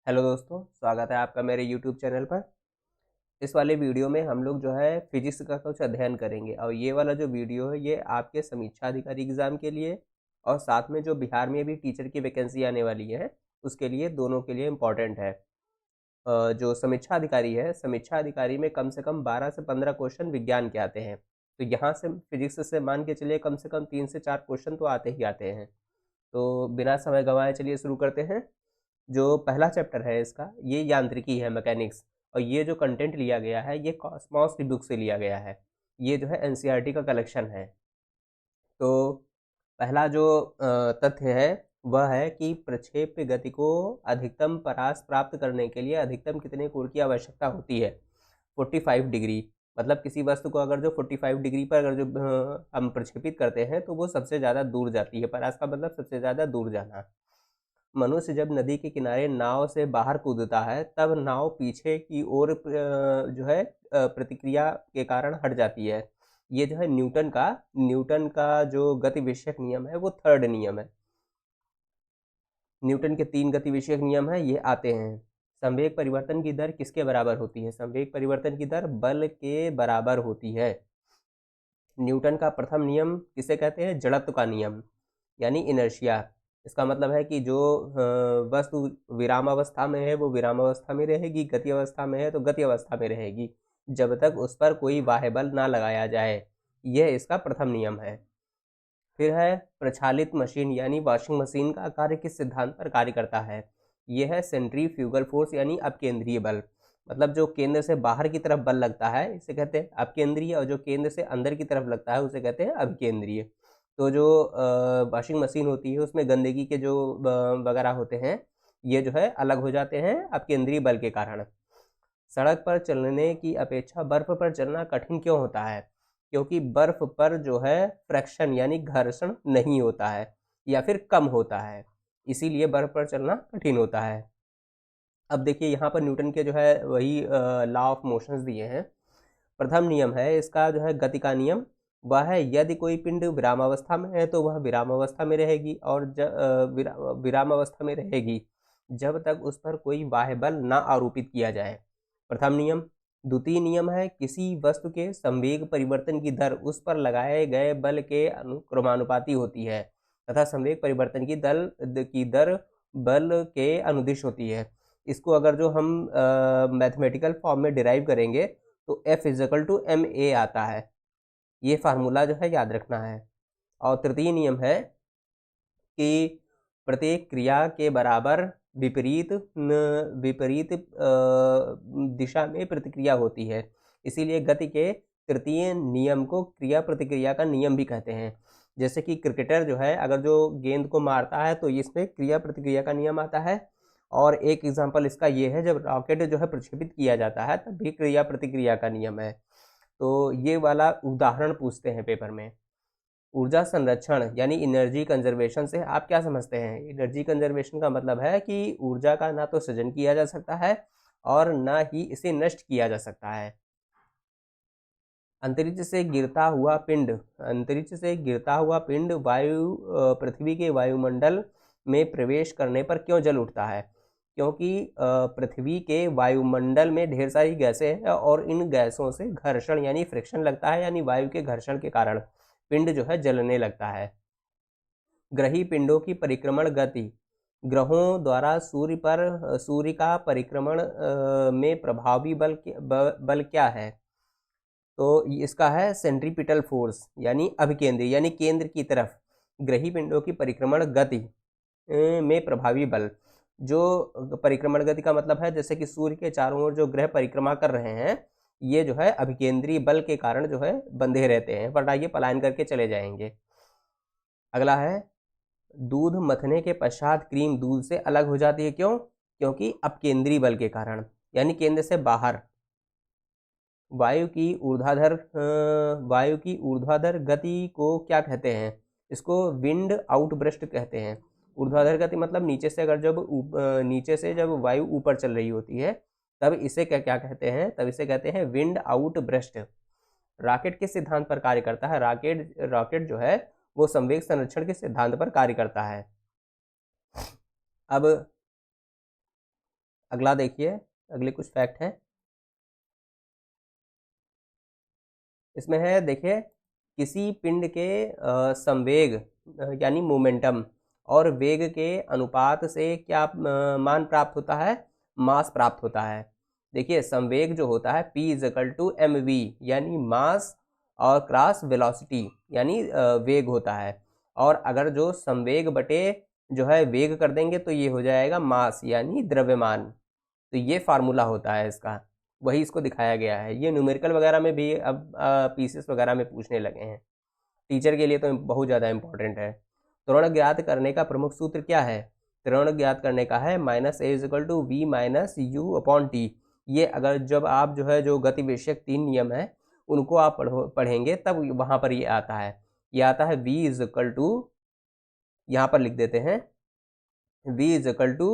Hello दोस्तों, स्वागत है आपका मेरे यूट्यूब चैनल पर। इस वाले वीडियो में हम लोग जो है फिजिक्स का कुछ अध्ययन करेंगे और ये वाला जो वीडियो है ये आपके समीक्षा अधिकारी एग्जाम के लिए और साथ में जो बिहार में भी टीचर की वैकेंसी आने वाली है उसके लिए, दोनों के लिए इम्पोर्टेंट है। जो समीक्षा अधिकारी है, समीक्षा अधिकारी में कम से कम 12 से 15 क्वेश्चन विज्ञान के आते हैं। तो यहाँ से फिजिक्स से मान के चलिए कम से कम 3 से 4 क्वेश्चन तो आते ही आते हैं। तो बिना समय गंवाए चलिए शुरू करते हैं। जो पहला चैप्टर है इसका, ये यांत्रिकी है, मैकेनिक्स। और ये जो कंटेंट लिया गया है ये कॉस्मॉस की बुक से लिया गया है। ये जो है एनसीईआरटी का कलेक्शन है। तो पहला जो तथ्य है वह है कि प्रक्षेप्य गति को अधिकतम परास प्राप्त करने के लिए अधिकतम कितने कोण की आवश्यकता होती है? 45 डिग्री। मतलब किसी वस्तु को अगर जो 45 डिग्री पर अगर जो हम प्रक्षेपित करते हैं तो वो सबसे ज़्यादा दूर जाती है। परास का मतलब सबसे ज़्यादा दूर जाना। मनुष्य जब नदी के किनारे नाव से बाहर कूदता है तब नाव पीछे की ओर जो है प्रतिक्रिया के कारण हट जाती है। ये जो है न्यूटन का जो गति विषयक नियम है वो थर्ड नियम है। न्यूटन के 3 गति विषयक नियम है, ये आते हैं। संवेग परिवर्तन की दर किसके बराबर होती है? संवेग परिवर्तन की दर बल के बराबर होती है। न्यूटन का प्रथम नियम किसे कहते हैं? जड़त्व का नियम, यानी इनर्शिया। इसका मतलब है कि जो वस्तु विराम अवस्था में है वो विराम अवस्था में रहेगी, गति अवस्था में है तो गति अवस्था में रहेगी जब तक उस पर कोई बाह्य बल ना लगाया जाए। यह इसका प्रथम नियम है। फिर है प्रचालित मशीन यानी वॉशिंग मशीन का कार्य किस सिद्धांत पर कार्य करता है? यह है सेंट्रीफ्यूगल फोर्स यानी अपकेंद्रीय बल। मतलब जो केंद्र से बाहर की तरफ बल लगता है इसे कहते हैं अपकेंद्रीय, और जो केंद्र से अंदर की तरफ लगता है उसे कहते हैं अभिकेंद्रीय। तो जो वॉशिंग मशीन होती है उसमें गंदगी के जो वगैरह होते हैं ये जो है अलग हो जाते हैं अपकेंद्रीय बल के कारण। सड़क पर चलने की अपेक्षा बर्फ पर चलना कठिन क्यों होता है? क्योंकि बर्फ पर जो है फ्रैक्शन यानी घर्षण नहीं होता है या फिर कम होता है, इसीलिए बर्फ पर चलना कठिन होता है। अब देखिए यहाँ पर न्यूटन के जो है वही लॉ ऑफ मोशंस दिए हैं। प्रथम नियम है इसका जो है गति का नियम, वह है यदि कोई पिंड विराम अवस्था में है तो वह विराम अवस्था में रहेगी और विराम अवस्था में रहेगी जब तक उस पर कोई बाह्य बल ना आरोपित किया जाए। प्रथम नियम। द्वितीय नियम है किसी वस्तु के संवेग परिवर्तन की दर उस पर लगाए गए बल के अनुक्रमानुपाती होती है तथा संवेग परिवर्तन की दर बल के अनुदिश होती है। इसको अगर जो हम मैथमेटिकल फॉर्म में डिराइव करेंगे तो F=ma आता है। ये फार्मूला जो है याद रखना है। और तृतीय नियम है कि प्रत्येक क्रिया के बराबर विपरीत दिशा में प्रतिक्रिया होती है, इसीलिए गति के तृतीय नियम को क्रिया प्रतिक्रिया का नियम भी कहते हैं। जैसे कि क्रिकेटर जो है अगर जो गेंद को मारता है तो इसमें क्रिया प्रतिक्रिया का नियम आता है। और एक एग्जांपल इसका ये है जब रॉकेट जो है प्रक्षेपित किया जाता है तब भी क्रिया प्रतिक्रिया का नियम है। तो ये वाला उदाहरण पूछते हैं पेपर में। ऊर्जा संरक्षण यानी एनर्जी कंजर्वेशन से आप क्या समझते हैं? एनर्जी कंजर्वेशन का मतलब है कि ऊर्जा का ना तो सृजन किया जा सकता है और ना ही इसे नष्ट किया जा सकता है। अंतरिक्ष से गिरता हुआ पिंड पृथ्वी के वायुमंडल में प्रवेश करने पर क्यों जल उठता है? क्योंकि पृथ्वी के वायुमंडल में ढेर सारी गैसें हैं और इन गैसों से घर्षण यानी फ्रिक्शन लगता है, यानी वायु के घर्षण के कारण पिंड जो है जलने लगता है। ग्रही पिंडों की परिक्रमण गति ग्रहों द्वारा सूर्य का परिक्रमण में प्रभावी बल क्या है? तो इसका है सेंट्रीपिटल फोर्स यानी अभिकेंद्री यानी केंद्र की तरफ ग्रही पिंडों की परिक्रमण गति में प्रभावी बल। जो परिक्रमण गति का मतलब है जैसे कि सूर्य के चारों ओर जो ग्रह परिक्रमा कर रहे हैं ये जो है अभिकेंद्रीय बल के कारण जो है बंधे रहते हैं, वरना ये पलायन करके चले जाएंगे। अगला है दूध मथने के पश्चात क्रीम दूध से अलग हो जाती है, क्यों? क्योंकि अपकेंद्रीय बल के कारण, यानी केंद्र से बाहर। वायु की ऊर्ध्वाधर गति को क्या कहते हैं? इसको विंड आउटब्रस्ट कहते हैं। ऊर्ध्वाधर गति मतलब नीचे से जब वायु ऊपर चल रही होती है तब इसे क्या क्या कहते हैं? तब इसे कहते हैं विंड आउटब्रस्ट। रॉकेट किस सिद्धांत पर कार्य करता है? रॉकेट जो है वो संवेग संरक्षण के सिद्धांत पर कार्य करता है। अब अगला देखिए, अगले कुछ फैक्ट हैं इसमें है। देखिए, किसी पिंड के संवेग यानी मोमेंटम और वेग के अनुपात से क्या मान प्राप्त होता है? मास प्राप्त होता है। देखिए, संवेग जो होता है P is equal to mv यानी मास और क्रॉस वेलोसिटी यानी वेग होता है। और अगर जो संवेग बटे जो है वेग कर देंगे तो ये हो जाएगा मास यानी द्रव्यमान। तो ये फार्मूला होता है इसका, वही इसको दिखाया गया है। ये न्यूमेरिकल वगैरह में भी अब पीसीएस वगैरह में पूछने लगे हैं, टीचर के लिए तो बहुत ज़्यादा इंपॉर्टेंट है। त्वरण ज्ञात करने का प्रमुख सूत्र क्या है? त्वरण ज्ञात करने का है minus A is equal to V minus U upon T. ये अगर जब आप जो है जो गति विषयक 3 नियम है उनको आप पढ़ेंगे तब वहाँ पर ये आता है। ये आता है वी इजिकल टू, यहाँ पर लिख देते हैं v is equal to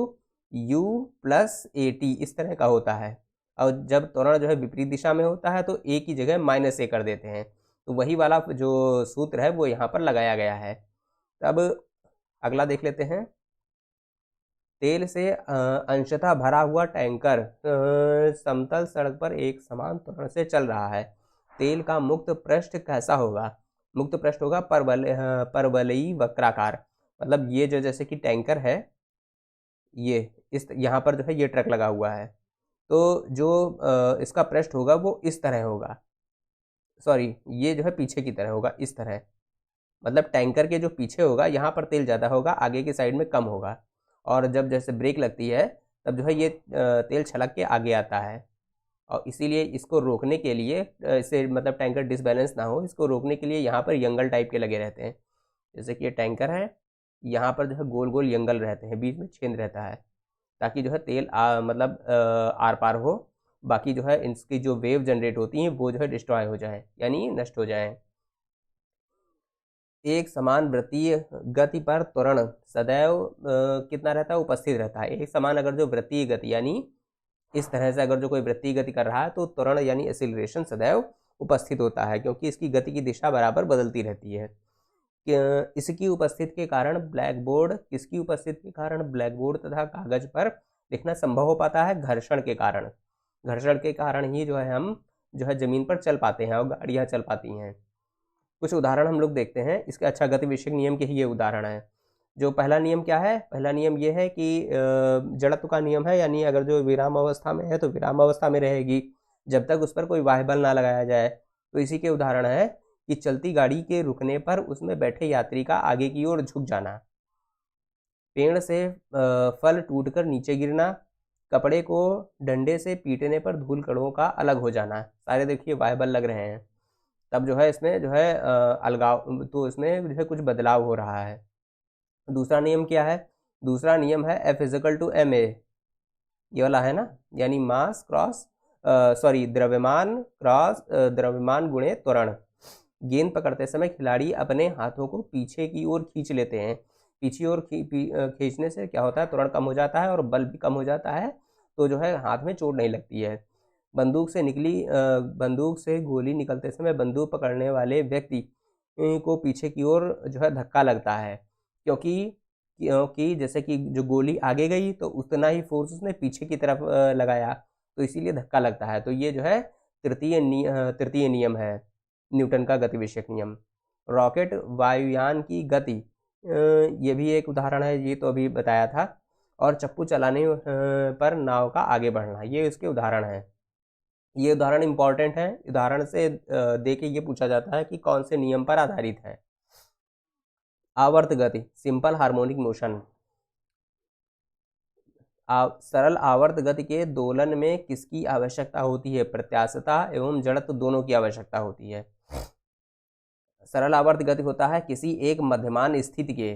U plus A T, इस तरह का होता है। और जब त्वरण जो है विपरीत दिशा में होता है तो ए की जगह माइनस ए कर देते हैं। तो वही वाला जो सूत्र है वो यहाँ पर लगाया गया है। तब अगला देख लेते हैं। तेल से अंशतः भरा हुआ टैंकर समतल सड़क पर एक समान त्वरण से चल रहा है। तेल का मुक्त पृष्ठ कैसा होगा? मुक्त पृष्ठ होगा परवलयी वक्राकार। मतलब ये जो जैसे कि टैंकर है, ये इस यहाँ पर जो है ये ट्रक लगा हुआ है, तो जो इसका पृष्ठ होगा वो इस तरह होगा। सॉरी, ये जो है पीछे की तरह होगा, इस तरह। मतलब टैंकर के जो पीछे होगा यहाँ पर तेल ज़्यादा होगा, आगे की साइड में कम होगा। और जब जैसे ब्रेक लगती है तब जो है ये तेल छलक के आगे आता है। और इसीलिए इसको रोकने के लिए इससे मतलब टैंकर डिसबैलेंस ना हो, इसको रोकने के लिए यहाँ पर यंगल टाइप के लगे रहते हैं। जैसे कि ये टैंकर है, यहाँ पर जो है गोल गोल यंगल रहते हैं, बीच में छेद रहता है, ताकि जो है तेल मतलब आर पार हो। बाकी जो है इसकी जो वेव जनरेट होती हैं वो जो है डिस्ट्रॉय हो जाए यानी नष्ट हो जाए। एक समान वृत्तीय गति पर त्वरण सदैव कितना रहता है? उपस्थित रहता है। एक समान अगर जो वृत्तीय गति यानी इस तरह से अगर जो कोई वृत्तीय गति कर रहा है तो त्वरण यानी एक्सीलरेशन सदैव उपस्थित होता है, क्योंकि इसकी गति की दिशा बराबर बदलती रहती है। इसकी उपस्थिति के कारण ब्लैकबोर्ड, किसकी उपस्थिति के कारण ब्लैकबोर्ड तथा कागज पर लिखना संभव हो पाता है? घर्षण के कारण। घर्षण के कारण ही जो है हम जो है जमीन पर चल पाते हैं और गाड़ियाँ चल पाती हैं। कुछ उदाहरण हम लोग देखते हैं इसके। अच्छा, गति विषयक नियम के ही ये उदाहरण है। जो पहला नियम क्या है? पहला नियम ये है कि जड़त्व का नियम है, यानी अगर जो विराम अवस्था में है तो विराम अवस्था में रहेगी जब तक उस पर कोई बाह्य बल ना लगाया जाए। तो इसी के उदाहरण है कि चलती गाड़ी के रुकने पर उसमें बैठे यात्री का आगे की ओर झुक जाना, पेड़ से फल टूटकर नीचे गिरना, कपड़े को डंडे से पीटने पर धूल कणों का अलग हो जाना। सारे देखिए बाह्य बल लग रहे हैं, तब जो है इसमें जो है अलगाव, तो इसमें जो है कुछ बदलाव हो रहा है। दूसरा नियम क्या है? दूसरा नियम है F is equal to M A, ये वाला है ना, यानी मास क्रॉस सॉरी द्रव्यमान क्रॉस द्रव्यमान गुणे त्वरण। गेंद पकड़ते समय खिलाड़ी अपने हाथों को पीछे की ओर खींच लेते हैं। पीछे ओर खींचने से क्या होता है? त्वरण कम हो जाता है और बल भी कम हो जाता है, तो जो है हाथ में चोट नहीं लगती है। बंदूक से गोली निकलते समय बंदूक पकड़ने वाले व्यक्ति को पीछे की ओर जो है धक्का लगता है, क्योंकि जैसे कि जो गोली आगे गई तो उतना ही फोर्स उसने पीछे की तरफ लगाया, तो इसीलिए धक्का लगता है। तो ये जो है तृतीय नियम है न्यूटन का गति विषयक नियम। रॉकेट वायुयान की गति, ये भी एक उदाहरण है, ये तो अभी बताया था। और चप्पू चलाने पर नाव का आगे बढ़ना, ये इसके उदाहरण हैं। ये उदाहरण इंपॉर्टेंट है, उदाहरण से दे के ये पूछा जाता है कि कौन से नियम पर आधारित है। आवर्त गति, सिंपल हार्मोनिक मोशन। सरल आवर्त गति के दोलन में किसकी आवश्यकता होती है? प्रत्यास्थता एवं जड़त्व दोनों की आवश्यकता होती है। सरल आवर्त गति होता है किसी एक मध्यमान स्थिति के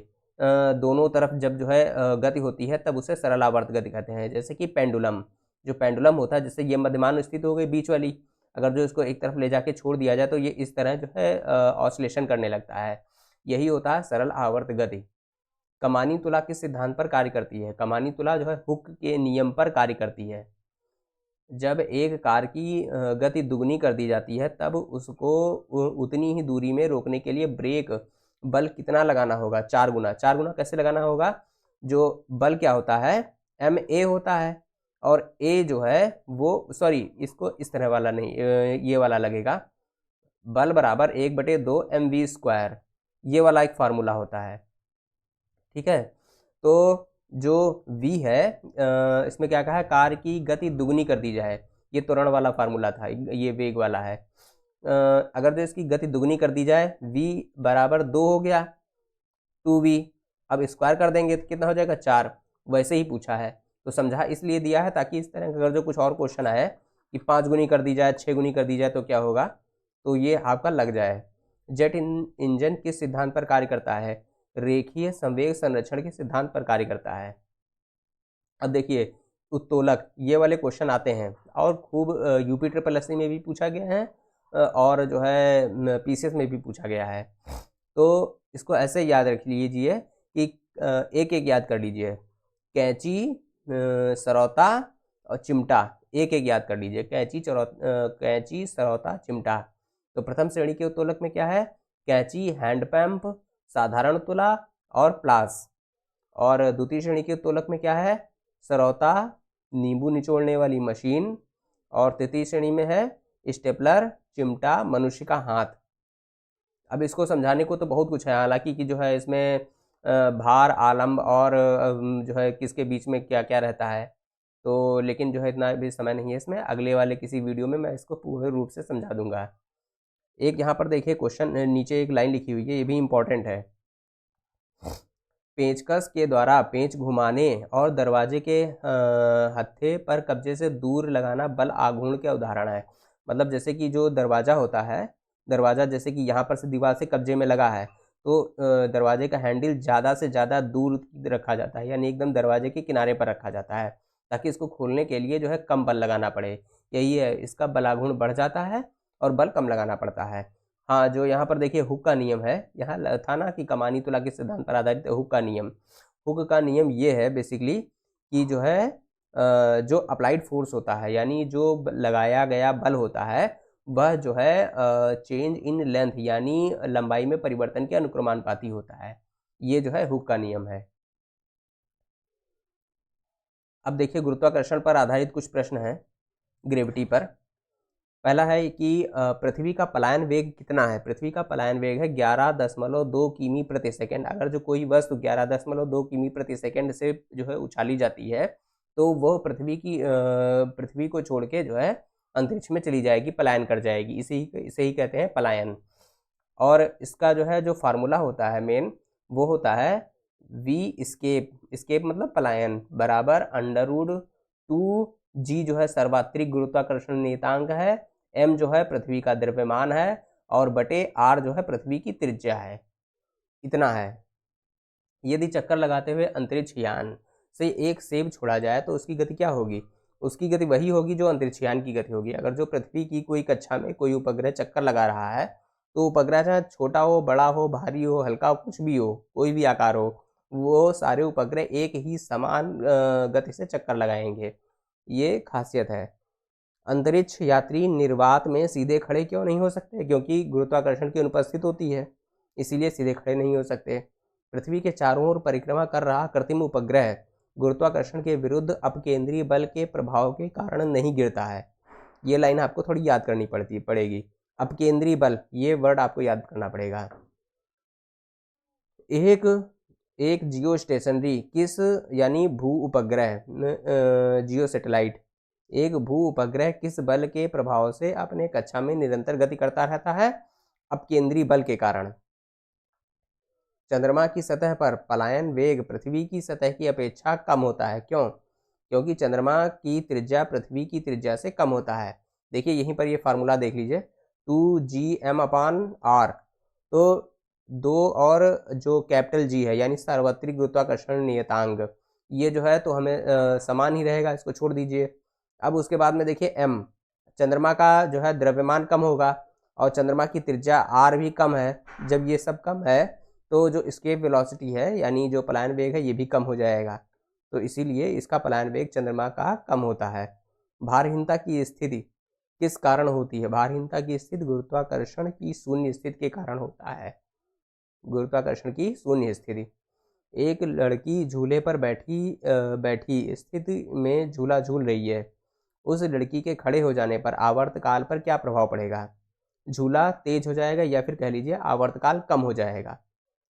दोनों तरफ जब जो है गति होती है तब उसे सरल आवर्त गति कहते हैं। जैसे कि पेंडुलम, जो पेंडुलम होता है, जैसे ये मध्यमान स्थिति हो गई बीच वाली, अगर जो इसको एक तरफ ले जाके छोड़ दिया जाए तो ये इस तरह जो है ऑसिलेशन करने लगता है, यही होता है सरल आवर्त गति। कमानी तुला किस सिद्धांत पर कार्य करती है? कमानी तुला जो है हुक के नियम पर कार्य करती है। जब एक कार की गति दुगनी कर दी जाती है तब उसको उतनी ही दूरी में रोकने के लिए ब्रेक बल कितना लगाना होगा? 4 गुना। 4 गुना कैसे लगाना होगा? जो बल क्या होता है? ma होता है, और ए जो है वो, सॉरी इसको इस तरह वाला नहीं, ये वाला लगेगा, बल बराबर 1/2 mv², ये वाला एक फार्मूला होता है। ठीक है, तो जो v है, इसमें क्या कहा है, कार की गति दुगनी कर दी जाए, ये त्वरण वाला फार्मूला था, ये वेग वाला है। अगर तो इसकी गति दुगनी कर दी जाए, v बराबर 2 हो गया, 2v, अब स्क्वायर कर देंगे तो कितना हो जाएगा, 4। वैसे ही पूछा है, तो समझा इसलिए दिया है ताकि इस तरह का अगर जो कुछ और क्वेश्चन आए कि 5 गुनी कर दी जाए, 6 गुनी कर दी जाए तो क्या होगा, तो ये आपका लग जाए। जेट इंजन किस सिद्धांत पर कार्य करता है, रेखीय संवेग संरक्षण के सिद्धांत पर कार्य करता है। अब देखिए उत्तोलक, ये वाले क्वेश्चन आते हैं और खूब यूपी ट्रिपल एससी में भी पूछा गया है, और जो है पीसीएस में भी पूछा गया है। तो इसको ऐसे याद रख लीजिए कि एक एक याद कर लीजिए, कैंची, सरौता और चिमटा, एक एक याद कर लीजिए, कैंची, सरौता, चिमटा। तो प्रथम श्रेणी के उत्तोलक में क्या है, कैंची, हैंडपंप, साधारण तुला और प्लास। और द्वितीय श्रेणी के उत्तोलक में क्या है, सरौता, नींबू निचोड़ने वाली मशीन, और तृतीय श्रेणी में है स्टेपलर, चिमटा, मनुष्य का हाथ। अब इसको समझाने को तो बहुत कुछ है, हालांकि कि जो है इसमें भार, आलम्ब और जो है किसके बीच में क्या क्या रहता है, तो लेकिन जो है इतना भी समय नहीं है इसमें, अगले वाले किसी वीडियो में मैं इसको पूर्ण रूप से समझा दूंगा। एक यहाँ पर देखिए क्वेश्चन, नीचे एक लाइन लिखी हुई है, ये भी इम्पोर्टेंट है। पेंचकस के द्वारा पेंच घुमाने और दरवाजे के हत्थे पर कब्जे से दूर लगाना बल आघूर्ण के उदाहरण है। मतलब जैसे कि जो दरवाज़ा होता है, दरवाज़ा जैसे कि यहाँ पर से दीवार से कब्जे में लगा है, तो दरवाजे का हैंडल ज़्यादा से ज़्यादा दूर रखा जाता है, यानी एकदम दरवाजे के किनारे पर रखा जाता है, ताकि इसको खोलने के लिए जो है कम बल लगाना पड़े। यही है, इसका बल आघूर्ण बढ़ जाता है और बल कम लगाना पड़ता है। हाँ, जो यहाँ पर देखिए हुक का नियम है, यहाँ था ना कि कमानी तुला के सिद्धांत पर आधारित हुक का नियम। हुक का नियम ये है बेसिकली कि जो है जो अप्लाइड फोर्स होता है, यानी जो लगाया गया बल होता है, वह जो है चेंज इन लेंथ, यानी लंबाई में परिवर्तन के अनुक्रमानुपाती होता है। ये जो है हुक का नियम है। अब देखिए गुरुत्वाकर्षण पर आधारित कुछ प्रश्न हैं, ग्रेविटी पर। पहला है कि पृथ्वी का पलायन वेग कितना है। पृथ्वी का पलायन वेग है 11.2 किमी प्रति सेकंड। अगर जो कोई वस्तु 11.2 किमी प्रति सेकंड से जो है उछाली जाती है, तो वह पृथ्वी को छोड़ के जो है अंतरिक्ष में चली जाएगी, पलायन कर जाएगी। इसे ही कहते हैं पलायन। और इसका जो है जो फार्मूला होता है मेन, वो होता है वी स्केप, स्केप मतलब पलायन, बराबर √2g जो है सर्वात्रिक गुरुत्वाकर्षण नियतांक है, m जो है पृथ्वी का द्रव्यमान है, और बटे r जो है पृथ्वी की त्रिज्या है। इतना है। यदि चक्कर लगाते हुए अंतरिक्ष यान से एक सेब छोड़ा जाए तो उसकी गति क्या होगी। उसकी गति वही होगी जो अंतरिक्ष यान की गति होगी। अगर जो पृथ्वी की कोई कक्षा में कोई उपग्रह चक्कर लगा रहा है, तो उपग्रह चाहे छोटा हो, बड़ा हो, भारी हो, हल्का हो, कुछ भी हो, कोई भी आकार हो, वो सारे उपग्रह एक ही समान गति से चक्कर लगाएंगे। ये खासियत है। अंतरिक्ष यात्री निर्वात में सीधे खड़े क्यों नहीं हो सकते, क्योंकि गुरुत्वाकर्षण की अनुपस्थित होती है, इसीलिए सीधे खड़े नहीं हो सकते। पृथ्वी के चारों ओर परिक्रमा कर रहा कृत्रिम उपग्रह गुरुत्वाकर्षण के विरुद्ध अपकेंद्रीय बल के प्रभाव के कारण नहीं गिरता है। ये लाइन आपको थोड़ी याद करनी पड़ेगी। अपकेंद्रीय बल, ये वर्ड आपको याद करना पड़ेगा। एक जियो स्टेशनरी किस, यानी भू उपग्रह, जियो सैटेलाइट, एक भू उपग्रह किस बल के प्रभाव से अपने कक्षा में निरंतर गति करता रहता है। अपकेंद्रीय बल के कारण। चंद्रमा की सतह पर पलायन वेग पृथ्वी की सतह की अपेक्षा कम होता है। क्यों? क्योंकि चंद्रमा की त्रिज्या पृथ्वी की त्रिज्या से कम होता है। देखिए यहीं पर ये फार्मूला देख लीजिए, 2gm/r। तो 2 और जो कैपिटल जी है, यानी सार्वत्रिक गुरुत्वाकर्षण नियतांक, ये जो है तो हमें समान ही रहेगा, इसको छोड़ दीजिए। अब उसके बाद में देखिए m, चंद्रमा का जो है द्रव्यमान कम होगा और चंद्रमा की त्रिज्या r भी कम है। जब ये सब कम है तो जो एस्केप वेलोसिटी है, यानी जो पलायन वेग है, ये भी कम हो जाएगा। तो इसीलिए इसका पलायन वेग चंद्रमा का कम होता है। भारहीनता की स्थिति किस कारण होती है। भारहीनता की स्थिति गुरुत्वाकर्षण की शून्य स्थिति के कारण होता है। गुरुत्वाकर्षण की शून्य स्थिति। एक लड़की झूले पर बैठी स्थिति में झूला झूल रही है। उस लड़की के खड़े हो जाने पर आवर्तकाल पर क्या प्रभाव पड़ेगा? झूला तेज हो जाएगा या फिर कह लीजिए आवर्तकाल कम हो जाएगा।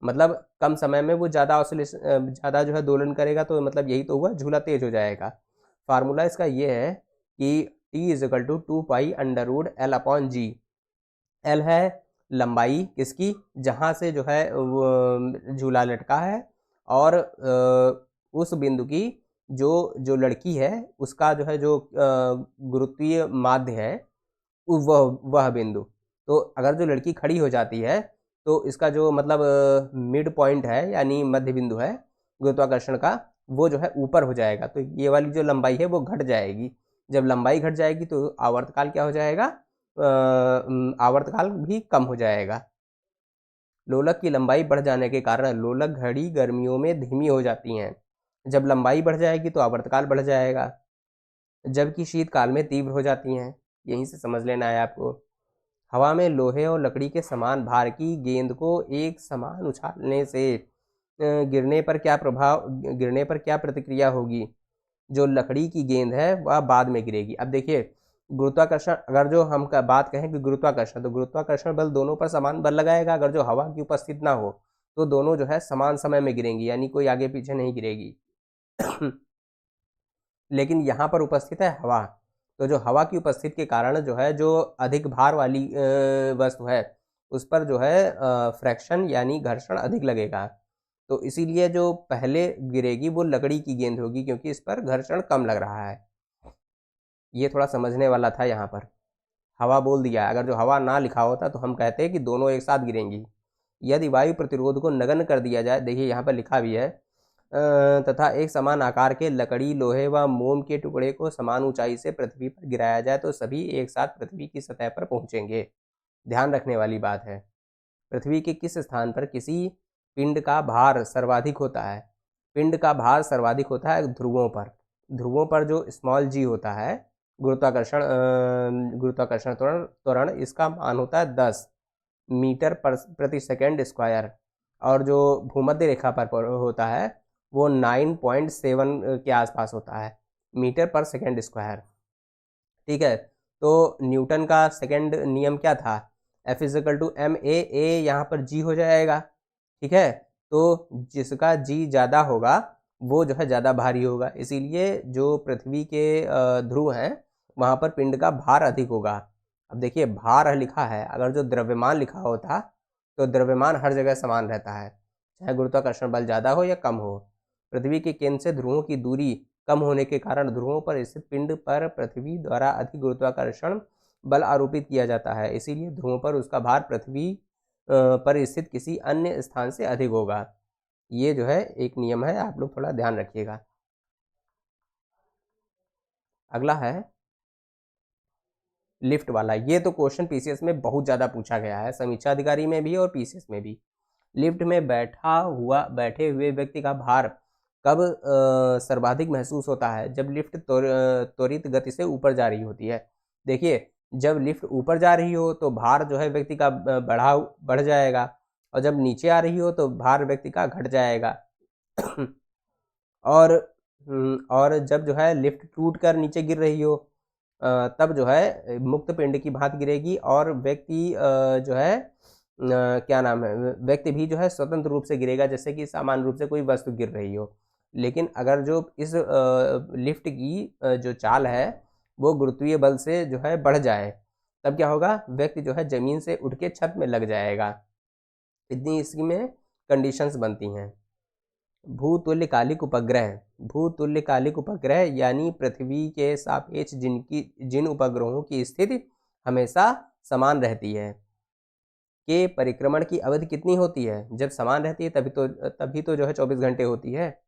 मतलब कम समय में वो ज़्यादा ऑसिलेशन ज़्यादा जो है दोलन करेगा, तो मतलब यही तो हुआ, झूला तेज हो जाएगा। फार्मूला इसका ये है कि T is equal to 2π√L/G। L है लंबाई किसकी, जहाँ से जो है वो झूला लटका है, और उस बिंदु की जो जो लड़की है उसका जो है जो गुरुत्वीय माध्य है वह बिंदु। तो अगर जो लड़की खड़ी हो जाती है तो इसका जो मतलब मिड पॉइंट है यानी मध्य बिंदु है गुरुत्वाकर्षण का, वो जो है ऊपर हो जाएगा। तो ये वाली जो लंबाई है वो घट जाएगी। जब लंबाई घट जाएगी तो आवर्तकाल क्या हो जाएगा? आवर्तकाल भी कम हो जाएगा। लोलक की लंबाई बढ़ जाने के कारण लोलक घड़ी गर्मियों में धीमी हो जाती हैं। जब लंबाई बढ़ जाएगी तो आवर्तकाल बढ़ जाएगा, जबकि शीतकाल में तीव्र हो जाती हैं। यहीं से समझ लेना है आपको। हवा में लोहे और लकड़ी के समान भार की गेंद को एक समान उछालने से गिरने पर क्या प्रतिक्रिया होगी? जो लकड़ी की गेंद है वह बाद में गिरेगी। अब देखिए, गुरुत्वाकर्षण, अगर जो हम बात कहें कि गुरुत्वाकर्षण, तो गुरुत्वाकर्षण बल दोनों पर समान बल लगाएगा। अगर जो हवा की उपस्थित ना हो तो दोनों जो है समान समय में गिरेंगी, यानी कोई आगे पीछे नहीं गिरेगी। लेकिन यहाँ पर उपस्थित है हवा, तो जो हवा की उपस्थिति के कारण जो है जो अधिक भार वाली वस्तु है उस पर जो है फ्रैक्शन यानी घर्षण अधिक लगेगा। तो इसीलिए जो पहले गिरेगी वो लकड़ी की गेंद होगी, क्योंकि इस पर घर्षण कम लग रहा है। ये थोड़ा समझने वाला था। यहाँ पर हवा बोल दिया, अगर जो हवा ना लिखा होता तो हम कहते हैं कि दोनों एक साथ गिरेंगी। यदि वायु प्रतिरोध को नगण्य कर दिया जाए, देखिए यहाँ पर लिखा भी है, तथा एक समान आकार के लकड़ी, लोहे व मोम के टुकड़े को समान ऊंचाई से पृथ्वी पर गिराया जाए तो सभी एक साथ पृथ्वी की सतह पर पहुंचेंगे। ध्यान रखने वाली बात है। पृथ्वी के किस स्थान पर किसी पिंड का भार सर्वाधिक होता है? पिंड का भार सर्वाधिक होता है ध्रुवों पर। ध्रुवों पर जो स्मॉल जी होता है, गुरुत्वाकर्षण त्वरण, इसका मान होता है 10 मीटर प्रति सेकेंड स्क्वायर, और जो भूमध्य रेखा पर होता है वो 9.7 के आसपास होता है मीटर पर सेकेंड स्क्वायर। ठीक है, तो न्यूटन का सेकेंड नियम क्या था? F is equal to M A, यहाँ पर जी हो जाएगा। ठीक है, तो जिसका जी ज़्यादा होगा वो जो है ज़्यादा भारी होगा। इसीलिए जो पृथ्वी के ध्रुव हैं वहाँ पर पिंड का भार अधिक होगा। अब देखिए, भार लिखा है, अगर जो द्रव्यमान लिखा होता तो द्रव्यमान हर जगह समान रहता है, चाहे गुरुत्वाकर्षण बल ज़्यादा हो या कम हो। पृथ्वी के केंद्र से ध्रुवों की दूरी कम होने के कारण ध्रुवों पर स्थित पिंड पर पृथ्वी द्वारा अधिक गुरुत्वाकर्षण बल आरोपित किया जाता है। इसीलिए ध्रुवों पर उसका भार पृथ्वी पर स्थित किसी अन्य स्थान से अधिक होगा। ये जो है एक नियम है, आप लोग थोड़ा ध्यान रखिएगा। अगला है लिफ्ट वाला। ये तो क्वेश्चन पीसीएस में बहुत ज़्यादा पूछा गया है, समीक्षा अधिकारी में भी और पीसीएस में भी। लिफ्ट में बैठे हुए व्यक्ति का भार कब सर्वाधिक महसूस होता है? जब लिफ्ट त्वरित गति से ऊपर जा रही होती है। देखिए, जब लिफ्ट ऊपर जा रही हो तो भार जो है व्यक्ति का बढ़ जाएगा, और जब नीचे आ रही हो तो भार व्यक्ति का घट जाएगा। और जब जो है लिफ्ट टूट कर नीचे गिर रही हो तब जो है मुक्त पिंड की भांति गिरेगी, और व्यक्ति जो है क्या नाम है, व्यक्ति भी जो है स्वतंत्र रूप से गिरेगा, जैसे कि सामान्य रूप से कोई वस्तु गिर रही हो। लेकिन अगर जो इस लिफ्ट की जो चाल है वो गुरुत्वीय बल से जो है बढ़ जाए, तब क्या होगा? व्यक्ति जो है जमीन से उठ के छत में लग जाएगा। इतनी इसमें कंडीशंस बनती हैं। भूतुल्यकालिक उपग्रह यानी पृथ्वी के सापेक्ष जिन उपग्रहों की स्थिति हमेशा समान रहती है के परिक्रमण की अवधि कितनी होती है? जब समान रहती है तभी तो जो है 24 घंटे होती है।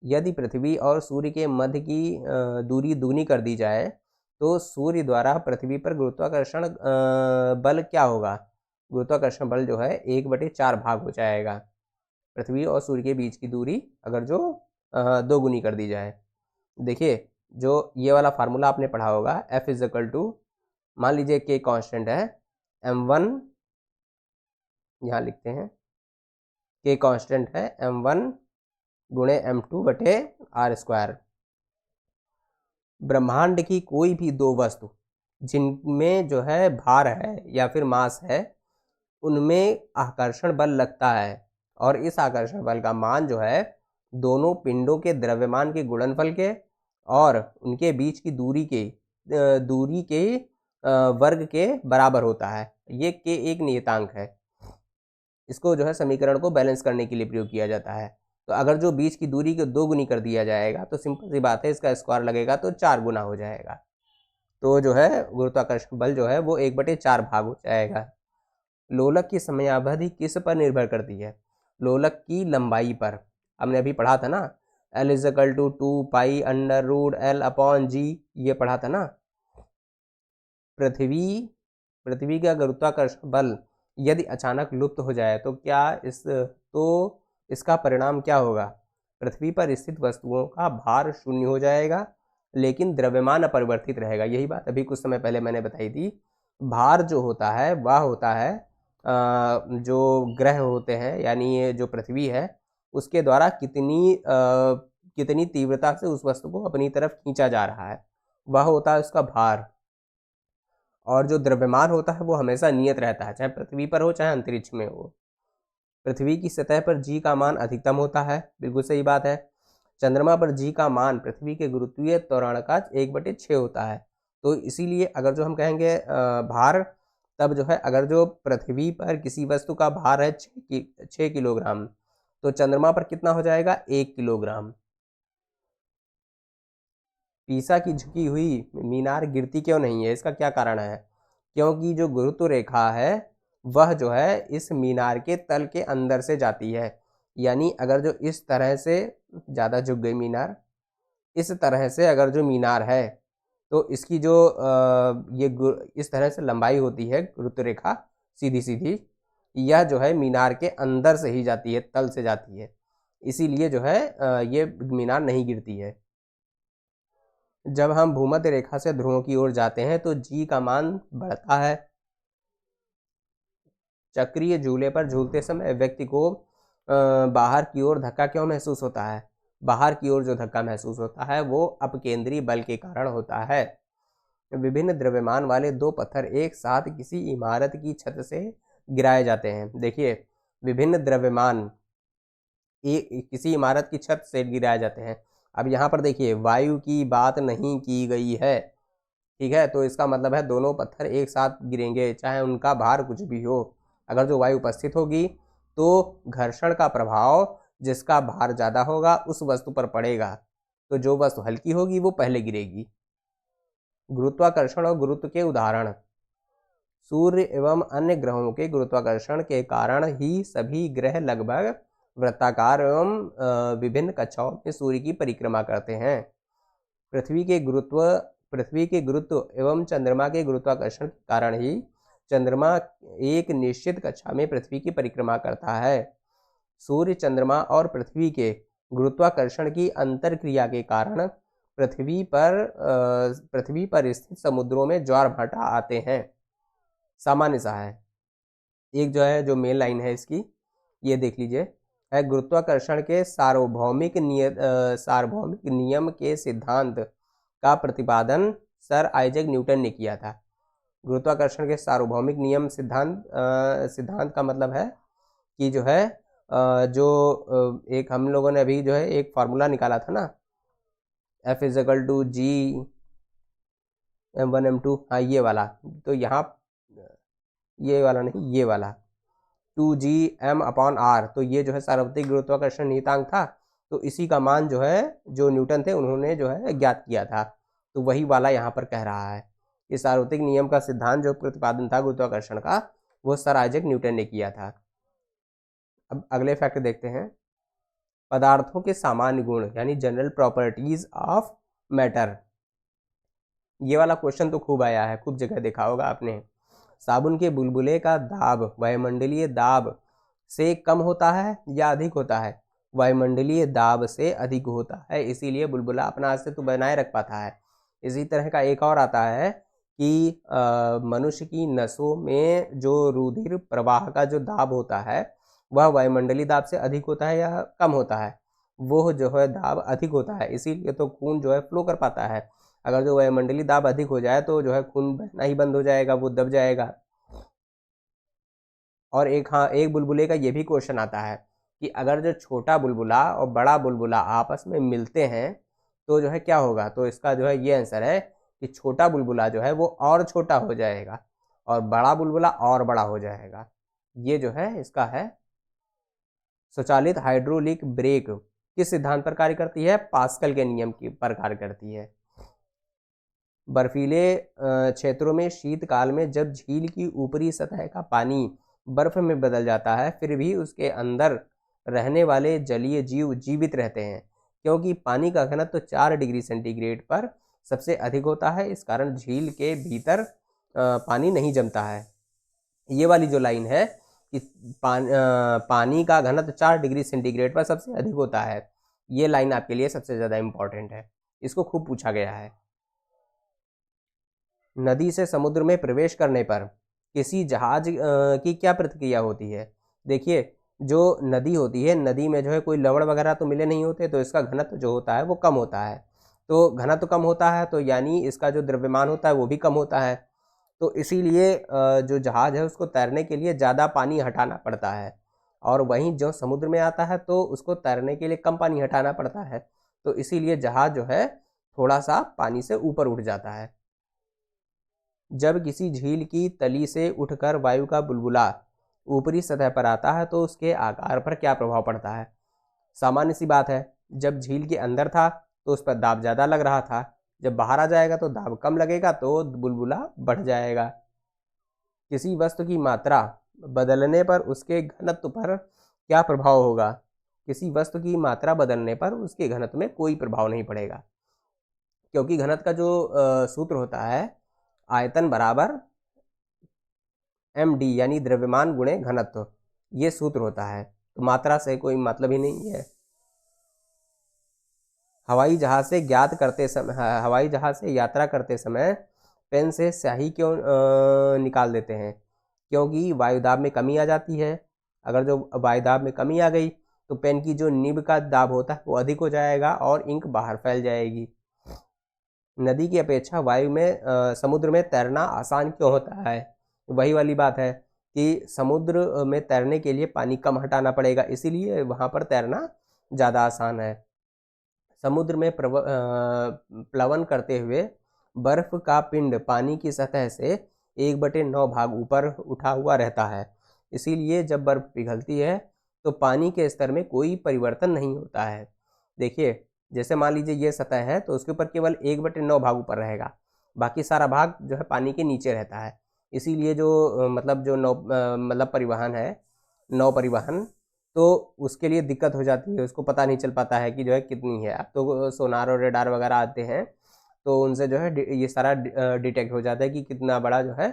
यदि पृथ्वी और सूर्य के मध्य की दूरी दुगनी कर दी जाए तो सूर्य द्वारा पृथ्वी पर गुरुत्वाकर्षण बल क्या होगा? गुरुत्वाकर्षण बल जो है 1/4 भाग हो जाएगा। पृथ्वी और सूर्य के बीच की दूरी अगर जो 2 गुनी कर दी जाए। देखिए, जो ये वाला फार्मूला आपने पढ़ा होगा, F इज इक्वल टू, मान लीजिए के कांस्टेंट है, m1 यहाँ लिखते हैं, के कांस्टेंट है m1 गुणे m2 बटे आर स्क्वायर। ब्रह्मांड की कोई भी दो वस्तु जिनमें जो है भार है या फिर मास है, उनमें आकर्षण बल लगता है और इस आकर्षण बल का मान जो है दोनों पिंडों के द्रव्यमान के गुणनफल के और उनके बीच की दूरी के वर्ग के बराबर होता है। ये के एक नियतांक है। इसको जो है समीकरण को बैलेंस करने के लिए प्रयोग किया जाता है। तो अगर जो बीच की दूरी को 2 गुनी कर दिया जाएगा तो सिंपल सी बात है, इसका स्क्वायर लगेगा तो 4 गुना हो जाएगा। तो जो है गुरुत्वाकर्षण बल जो है वो 1/4 भाग हो जाएगा। लोलक की समयावधि किस पर निर्भर करती है? लोलक की लंबाई पर। हमने अभी पढ़ा था ना, L = 2 पाई √L/g, ये पढ़ा था ना। पृथ्वी का गुरुत्वाकर्षण बल यदि अचानक लुप्त हो जाए तो इसका परिणाम क्या होगा? पृथ्वी पर स्थित वस्तुओं का भार शून्य हो जाएगा, लेकिन द्रव्यमान अपरिवर्तित रहेगा। यही बात अभी कुछ समय पहले मैंने बताई थी। भार जो होता है वह होता है जो ग्रह होते हैं, यानी ये जो पृथ्वी है उसके द्वारा कितनी तीव्रता से उस वस्तु को अपनी तरफ खींचा जा रहा है, वह होता है उसका भार। और जो द्रव्यमान होता है वो हमेशा नियत रहता है, चाहे पृथ्वी पर हो चाहे अंतरिक्ष में हो। पृथ्वी की सतह पर जी का मान अधिकतम होता है, बिल्कुल सही बात है। चंद्रमा पर जी का मान पृथ्वी के गुरुत्वीय त्वरण का 1/6 होता है। तो इसीलिए अगर जो हम कहेंगे भार, तब जो है अगर जो पृथ्वी पर किसी वस्तु का भार है 6 किलोग्राम, तो चंद्रमा पर कितना हो जाएगा? 1 किलोग्राम। पीसा की झुकी हुई मीनार गिरती क्यों नहीं है? इसका क्या कारण है? क्योंकि जो गुरुत्व रेखा है वह जो है इस मीनार के तल के अंदर से जाती है। यानी अगर जो इस तरह से ज़्यादा झुक गई मीनार, इस तरह से अगर जो मीनार है तो इसकी जो इस तरह से लंबाई होती है गुरुत्व रेखा सीधी सीधी, यह जो है मीनार के अंदर से ही जाती है, तल से जाती है। इसीलिए जो है ये मीनार नहीं गिरती है। जब हम भूमध्य रेखा से ध्रुवों की ओर जाते हैं तो जी का मान बढ़ता है। चक्रीय झूले पर झूलते समय व्यक्ति को बाहर की ओर धक्का क्यों महसूस होता है? बाहर की ओर जो धक्का महसूस होता है वो अपकेंद्री बल के कारण होता है। विभिन्न द्रव्यमान वाले दो पत्थर एक साथ किसी इमारत की छत से गिराए जाते हैं। देखिए, विभिन्न द्रव्यमान किसी इमारत की छत से गिराए जाते हैं। अब यहाँ पर देखिए, वायु की बात नहीं की गई है, ठीक है? तो इसका मतलब है दोनों पत्थर एक साथ गिरेंगे, चाहे उनका भार कुछ भी हो। अगर जो वायु उपस्थित होगी तो घर्षण का प्रभाव जिसका भार ज़्यादा होगा उस वस्तु पर पड़ेगा, तो जो वस्तु हल्की होगी वो पहले गिरेगी। गुरुत्वाकर्षण और गुरुत्व के उदाहरण। सूर्य एवं अन्य ग्रहों के गुरुत्वाकर्षण के कारण ही सभी ग्रह लगभग वृत्ताकार एवं विभिन्न कक्षाओं में सूर्य की परिक्रमा करते हैं। पृथ्वी के गुरुत्व एवं चंद्रमा के गुरुत्वाकर्षण के कारण ही चंद्रमा एक निश्चित कक्षा में पृथ्वी की परिक्रमा करता है। सूर्य, चंद्रमा और पृथ्वी के गुरुत्वाकर्षण की अंतरक्रिया के कारण पृथ्वी पर स्थित समुद्रों में ज्वार भाटा आते हैं। सामान्य सा है, एक जो है जो मेन लाइन है इसकी, ये देख लीजिए, है गुरुत्वाकर्षण के सार्वभौमिक नियम के सिद्धांत का प्रतिपादन सर आइजैक न्यूटन ने किया था। गुरुत्वाकर्षण के सार्वभौमिक नियम सिद्धांत का मतलब है कि जो है एक हम लोगों ने अभी जो है एक फार्मूला निकाला था ना, F = G m1 m2, हाँ ये वाला, तो यहाँ ये वाला नहीं, ये वाला 2Gm/r, तो ये जो है सार्वत्रिक गुरुत्वाकर्षण नियतांक था। तो इसी का मान जो है जो न्यूटन थे उन्होंने जो है ज्ञात किया था, तो वही वाला यहाँ पर कह रहा है। ये सार्वत्रिक नियम का सिद्धांत जो प्रतिपादन था गुरुत्वाकर्षण का, वो सर आइजैक न्यूटन ने किया था। अब अगले फैक्ट देखते हैं। पदार्थों के सामान्य गुण यानी जनरल प्रॉपर्टीज ऑफ मैटर। ये वाला क्वेश्चन तो खूब आया है, खूब जगह देखा होगा आपने। साबुन के बुलबुले का दाब वायुमंडलीय दाब से कम होता है या अधिक होता है? वायुमंडलीय दाब से अधिक होता है, इसीलिए बुलबुला अपना अस्तित्व बनाए रख पाता है। इसी तरह का एक और आता है कि मनुष्य की नसों में जो रुधिर प्रवाह का जो दाब होता है वह वायुमंडलीय दाब से अधिक होता है या कम होता है? वो जो है दाब अधिक होता है, इसीलिए तो खून जो है फ्लो कर पाता है। अगर जो वायुमंडलीय दाब अधिक हो जाए तो जो है खून बहना ही बंद हो जाएगा, वो दब जाएगा। और एक, हाँ, एक बुलबुले का ये भी क्वेश्चन आता है कि अगर जो छोटा बुलबुला और बड़ा बुलबुला आपस में मिलते हैं तो जो है क्या होगा? तो इसका जो है ये आंसर है कि छोटा बुलबुला जो है वो और छोटा हो जाएगा और बड़ा बुलबुला और बड़ा हो जाएगा। ये जो है इसका है। स्वचालित हाइड्रोलिक ब्रेक किस सिद्धांत पर कार्य करती है? पास्कल के नियम की पर कार्य करती है। बर्फीले क्षेत्रों में शीतकाल में जब झील की ऊपरी सतह का पानी बर्फ में बदल जाता है, फिर भी उसके अंदर रहने वाले जलीय जीव जीवित रहते हैं, क्योंकि पानी का घनत्व 4 डिग्री सेंटीग्रेड पर सबसे अधिक होता है। इस कारण झील के भीतर पानी नहीं जमता है। ये वाली जो लाइन है कि पानी का घनत्व 4 डिग्री सेंटीग्रेड पर सबसे अधिक होता है, ये लाइन आपके लिए सबसे ज़्यादा इम्पॉर्टेंट है, इसको खूब पूछा गया है। नदी से समुद्र में प्रवेश करने पर किसी जहाज की क्या प्रतिक्रिया होती है? देखिए, जो नदी होती है, नदी में जो है कोई लवण वगैरह तो मिले नहीं होते, तो इसका घनत्व जो होता है वो कम होता है। तो घनत्व कम होता है तो यानी इसका जो द्रव्यमान होता है वो भी कम होता है। तो इसीलिए जो जहाज है उसको तैरने के लिए ज़्यादा पानी हटाना पड़ता है, और वहीं जो समुद्र में आता है तो उसको तैरने के लिए कम पानी हटाना पड़ता है। तो इसीलिए जहाज जो है थोड़ा सा पानी से ऊपर उठ जाता है। जब किसी झील की तली से उठकर वायु का बुलबुला ऊपरी सतह पर आता है तो उसके आकार पर क्या प्रभाव पड़ता है? सामान्य सी बात है, जब झील के अंदर था तो उस पर दाब ज़्यादा लग रहा था, जब बाहर आ जाएगा तो दाब कम लगेगा, तो बुलबुला बढ़ जाएगा। किसी वस्तु की मात्रा बदलने पर उसके घनत्व पर क्या प्रभाव होगा? किसी वस्तु की मात्रा बदलने पर उसके घनत्व में कोई प्रभाव नहीं पड़ेगा, क्योंकि घनत्व का जो सूत्र होता है, आयतन बराबर md यानी द्रव्यमान गुणे घनत्व, ये सूत्र होता है। तो मात्रा से कोई मतलब ही नहीं है। हवाई जहाज से हवाई जहाज से यात्रा करते समय पेन से स्याही क्यों निकाल देते हैं? क्योंकि वायुदाब में कमी आ जाती है। अगर जो वायुदाब में कमी आ गई तो पेन की जो निब का दाब होता है वो अधिक हो जाएगा और इंक बाहर फैल जाएगी। नदी की अपेक्षा समुद्र में तैरना आसान क्यों होता है? वही वाली बात है कि समुद्र में तैरने के लिए पानी कम हटाना पड़ेगा, इसीलिए वहाँ पर तैरना ज़्यादा आसान है। समुद्र में प्लवन करते हुए बर्फ का पिंड पानी की सतह से 1/9 भाग ऊपर उठा हुआ रहता है। इसीलिए जब बर्फ पिघलती है तो पानी के स्तर में कोई परिवर्तन नहीं होता है। देखिए, जैसे मान लीजिए ये सतह है तो उसके ऊपर केवल 1/9 भाग ऊपर रहेगा, बाकी सारा भाग जो है पानी के नीचे रहता है। इसीलिए जो मतलब जो मतलब परिवहन है, नौ परिवहन, तो उसके लिए दिक्कत हो जाती है, उसको पता नहीं चल पाता है कि जो है कितनी है। अब तो सोनार और रेडार वगैरह आते हैं तो उनसे जो है ये सारा डिटेक्ट हो जाता है कि कितना बड़ा जो है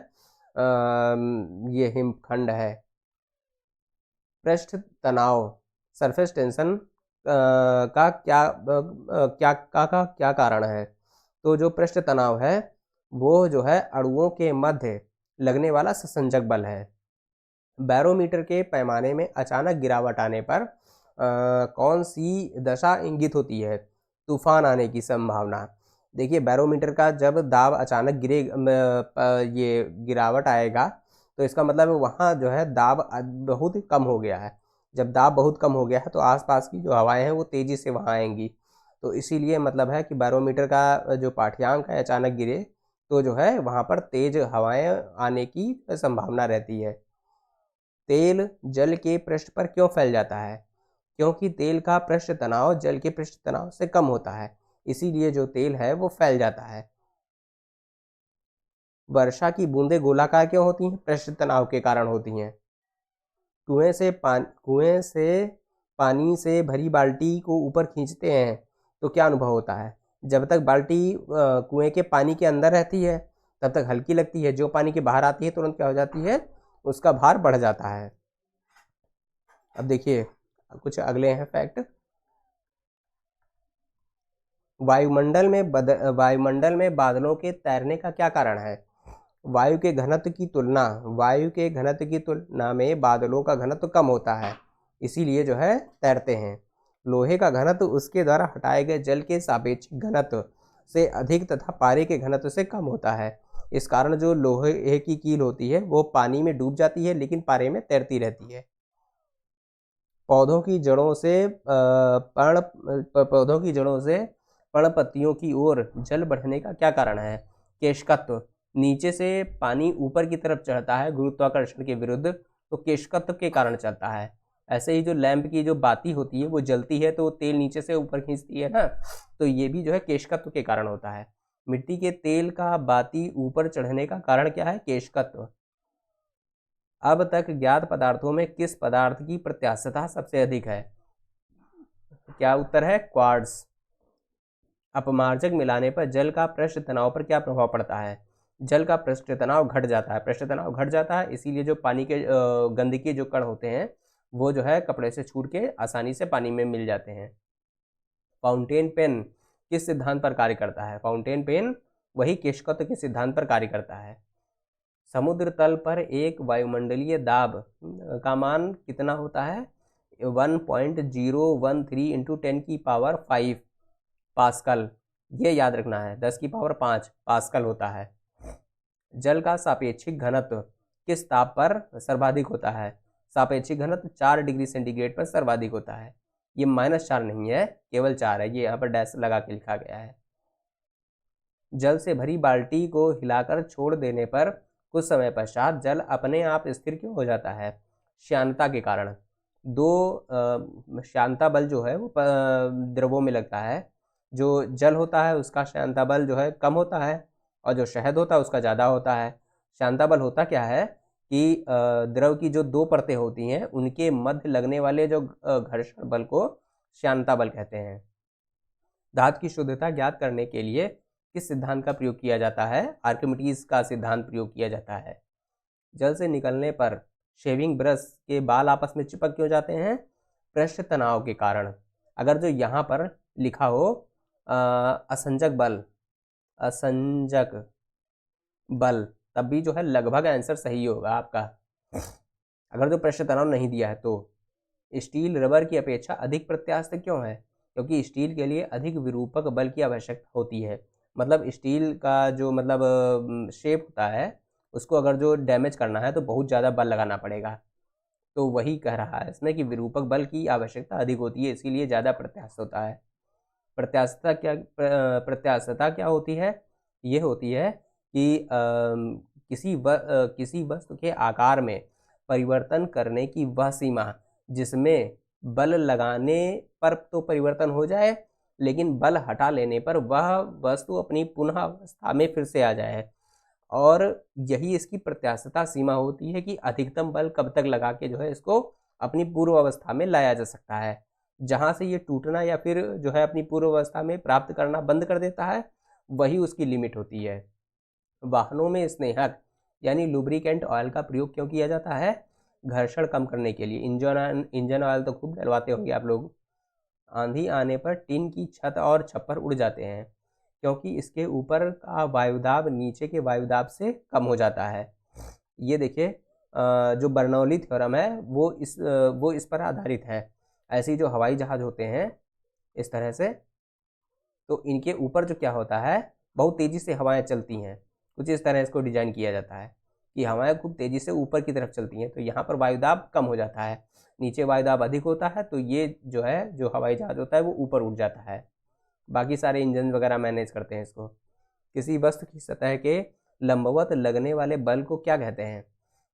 ये हिमखंड है। पृष्ठ तनाव सरफेस टेंशन का क्या कारण है? तो जो पृष्ठ तनाव है वो जो है अणुओं के मध्य लगने वाला ससंजक बल है। बैरोमीटर के पैमाने में अचानक गिरावट आने पर कौन सी दशा इंगित होती है? तूफान आने की संभावना। देखिए, बैरोमीटर का जब दाब अचानक ये गिरावट आएगा तो इसका मतलब है वहाँ जो है दाब बहुत कम हो गया है। जब दाब बहुत कम हो गया है तो आसपास की जो हवाएं हैं वो तेज़ी से वहाँ आएंगी। तो इसीलिए मतलब है कि बैरोमीटर का जो पाठ्यांक है अचानक गिरे तो जो है वहाँ पर तेज हवाएं आने की संभावना रहती है। तेल जल के पृष्ठ पर क्यों फैल जाता है? क्योंकि तेल का पृष्ठ तनाव जल के पृष्ठ तनाव से कम होता है, इसीलिए जो तेल है वो फैल जाता है। वर्षा की बूंदें गोलाकार क्यों होती हैं? पृष्ठ तनाव के कारण होती हैं। कुएं से पानी से भरी बाल्टी को ऊपर खींचते हैं तो क्या अनुभव होता है? जब तक बाल्टी कुएं के पानी के अंदर रहती है तब तक हल्की लगती है, जो पानी के बाहर आती है तुरंत क्या हो जाती है, उसका भार बढ़ जाता है। अब देखिए कुछ अगले हैं फैक्ट। वायुमंडल में बादलों के तैरने का क्या कारण है? वायु के घनत्व की तुलना में बादलों का घनत्व कम होता है, इसीलिए जो है तैरते हैं। लोहे का घनत्व उसके द्वारा हटाए गए जल के सापेक्ष घनत्व से अधिक तथा पारे के घनत्व से कम होता है। इस कारण जो लोहे की कील होती है वो पानी में डूब जाती है लेकिन पारे में तैरती रहती है। पौधों की जड़ों से पर्णपत्तियों की ओर जल बढ़ने का क्या कारण है? केशकत्व। नीचे से पानी ऊपर की तरफ चढ़ता है गुरुत्वाकर्षण के विरुद्ध, तो केशकत्व के कारण चलता है। ऐसे ही जो लैंप की जो बाती होती है वो जलती है तो तेल नीचे से ऊपर खींचती है ना, तो ये भी जो है केशकत्व के कारण होता है। मिट्टी के तेल का बाती ऊपर चढ़ने का कारण क्या है? केशकत्व। अब तक ज्ञात पदार्थों में किस पदार्थ की प्रत्यास्थता सबसे अधिक है? क्या उत्तर है? क्वार्ट्ज। अपमार्जक मिलाने पर जल का पृष्ठ तनाव पर क्या प्रभाव पड़ता है? जल का पृष्ठ तनाव घट जाता है, इसीलिए जो पानी के गंदगी जो कण होते हैं वो जो है कपड़े से छूट के आसानी से पानी में मिल जाते हैं। फाउंटेन पेन किस सिद्धांत पर कार्य करता है? फाउंटेन पेन वही केशकत्व के सिद्धांत पर कार्य करता है। समुद्र तल पर एक वायुमंडलीय दाब का मान कितना होता है? 1.013 इंटू 10⁵ पास्कल। ये याद रखना है, 10⁵ पास्कल होता है। जल का सापेक्षिक घनत्व किस ताप पर सर्वाधिक होता है? सापेक्षिक घनत्व 4 डिग्री सेंटीग्रेड पर सर्वाधिक होता है। ये -4 नहीं है, केवल 4 है, ये यहाँ पर डैश लगा के लिखा गया है। जल से भरी बाल्टी को हिलाकर छोड़ देने पर कुछ समय पश्चात जल अपने आप स्थिर क्यों हो जाता है? श्यानता के कारण। श्यानता बल जो है वो द्रवों में लगता है। जो जल होता है उसका श्यानता बल जो है कम होता है और जो शहद होता है उसका ज़्यादा होता है। श्यानता बल होता क्या है कि द्रव की जो 2 परतें होती हैं उनके मध्य लगने वाले जो घर्षण बल को श्यानता बल कहते हैं। धातु की शुद्धता ज्ञात करने के लिए किस सिद्धांत का प्रयोग किया जाता है? आर्किमिडीज का सिद्धांत प्रयोग किया जाता है। जल से निकलने पर शेविंग ब्रश के बाल आपस में चिपक क्यों जाते हैं? पृष्ठ तनाव के कारण। अगर जो यहाँ पर लिखा हो असंजक बल, तब भी जो है लगभग आंसर सही होगा आपका, अगर जो पृष्ठ तनाव नहीं दिया है तो। स्टील रबर की अपेक्षा अधिक प्रत्यास्थ क्यों है? क्योंकि स्टील के लिए अधिक विरूपक बल की आवश्यकता होती है। मतलब स्टील का जो मतलब शेप होता है उसको अगर जो डैमेज करना है तो बहुत ज़्यादा बल लगाना पड़ेगा, तो वही कह रहा है इसमें कि विरूपक बल की आवश्यकता अधिक होती है, इसीलिए ज़्यादा प्रत्यास्थ होता है। प्रत्यास्थता क्या होती है? ये होती है कि किसी वस्तु के आकार में परिवर्तन करने की वह सीमा जिसमें बल लगाने पर तो परिवर्तन हो जाए लेकिन बल हटा लेने पर वह वस्तु अपनी पुनः अवस्था में फिर से आ जाए, और यही इसकी प्रत्यास्थता सीमा होती है कि अधिकतम बल कब तक लगा के जो है इसको अपनी पूर्व अवस्था में लाया जा सकता है। जहाँ से ये टूटना या फिर जो है अपनी पूर्व अवस्था में प्राप्त करना बंद कर देता है वही उसकी लिमिट होती है। वाहनों में स्नेहक यानी लुब्रिकेंट ऑयल का प्रयोग क्यों किया जाता है? घर्षण कम करने के लिए। इंजन ऑयल तो खूब डलवाते होंगे आप लोग। आंधी आने पर टिन की छत और छप्पर उड़ जाते हैं क्योंकि इसके ऊपर का वायुदाब नीचे के वायुदाब से कम हो जाता है। ये देखिए जो बर्नौली थ्योरम है वो इस पर आधारित है। ऐसी जो हवाई जहाज़ होते हैं इस तरह से, तो इनके ऊपर जो क्या होता है बहुत तेज़ी से हवाएं चलती हैं, कुछ इस तरह इसको डिज़ाइन किया जाता है कि हवाएं खूब तेज़ी से ऊपर की तरफ चलती हैं, तो यहाँ पर वायुदाब कम हो जाता है, नीचे वायुदाब अधिक होता है, तो ये जो है जो हवाई जहाज़ होता है वो ऊपर उठ जाता है। बाकी सारे इंजन वगैरह मैनेज करते हैं इसको। किसी वस्तु की सतह के लंबवत लगने वाले बल को क्या कहते हैं?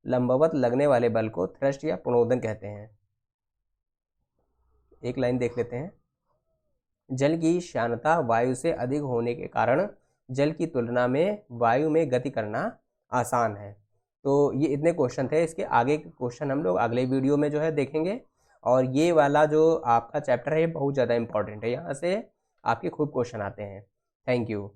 लंबवत लगने वाले बल को थ्रस्ट या प्रणोदन कहते हैं। एक लाइन देख लेते हैं। जल की श्यानता वायु से अधिक होने के कारण जल की तुलना में वायु में गति करना आसान है। तो ये इतने क्वेश्चन थे, इसके आगे के क्वेश्चन हम लोग अगले वीडियो में जो है देखेंगे। और ये वाला जो आपका चैप्टर है ये बहुत ज़्यादा इंपॉर्टेंट है, यहाँ से आपके खूब क्वेश्चन आते हैं। Thank you.